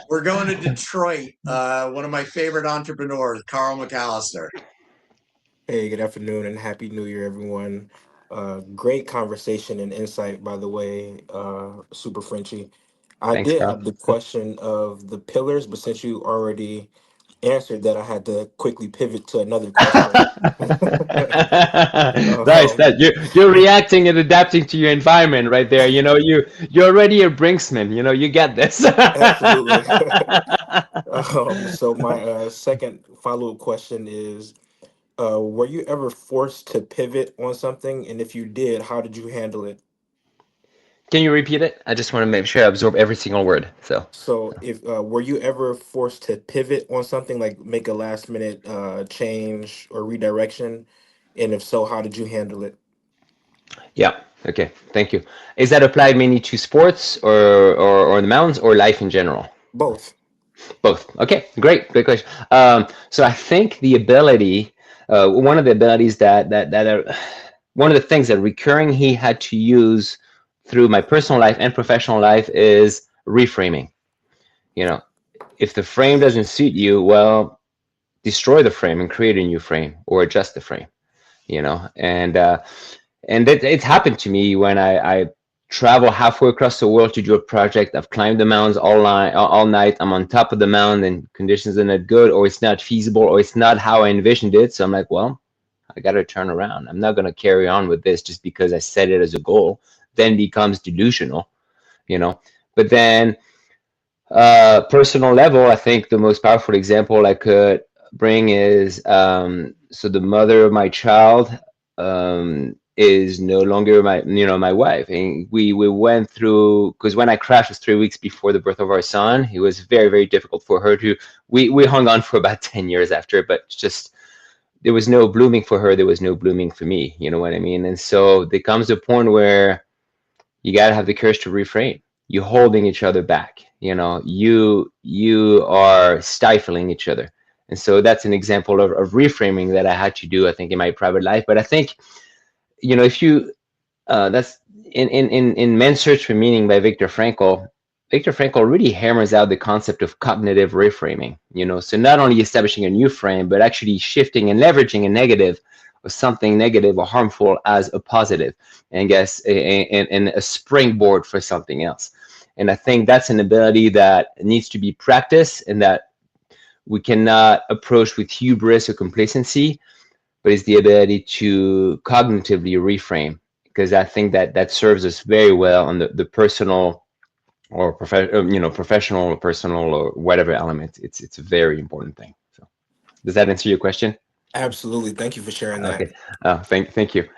We're going to Detroit. One of my favorite entrepreneurs, Carl McAllister. Hey, good afternoon and happy New Year, everyone. Great conversation and insight, by the way, Super Frenchie. I Thanks, did Carl. have the question of the pillars, but since you already answered that, I had to quickly pivot to another question. Nice. um, That you're reacting and adapting to your environment right there. You're already a Brinksman. You get this. Absolutely. So my second follow-up question is, were you ever forced to pivot on something? And if you did, how did you handle it? Can you repeat it? I just want to make sure I absorb every single word. So, So, if were you ever forced to pivot on something, like make a last minute change or redirection? And if so, how did you handle it? yeah. Okay. Thank you. Is that applied mainly to sports or the mountains or life in general? Both. Both. Okay, great question. So I think one of the abilities that are one of the things that recurring he had to use through my personal life and professional life is reframing. You know, if the frame doesn't suit you, well, destroy the frame and create a new frame or adjust the frame. And it's happened to me when I travel halfway across the world to do a project. I've climbed the mountains all night. I'm on top of the mountain and conditions are not good, or it's not feasible, or it's not how I envisioned it. So I'm like, well, I got to turn around. I'm not going to carry on with this just because I set it as a goal. Then becomes delusional, you know. But then, personal level, I think the most powerful example I could bring is so the mother of my child is no longer my wife, and we went through, because when I crashed was 3 weeks before the birth of our son. It was very, very difficult for her to. We hung on for about 10 years after, but just there was no blooming for her. There was no blooming for me. You know what I mean? And so there comes a point where you got to have the courage to refrain. You're holding each other back. You are stifling each other. And so that's an example of reframing that I had to do, I think, in my private life. But I think, if you that's in Men's Search for Meaning by Viktor Frankl really hammers out the concept of cognitive reframing. So not only establishing a new frame, but actually shifting and leveraging a negative or something negative or harmful as a positive, and guess and a springboard for something else. And I think that's an ability that needs to be practiced, and that we cannot approach with hubris or complacency, but it's the ability to cognitively reframe, because I think that serves us very well on the personal or professional or personal or whatever element. It's a very important thing. So does that answer your question? Absolutely. Thank you for sharing that. Okay. Thank you.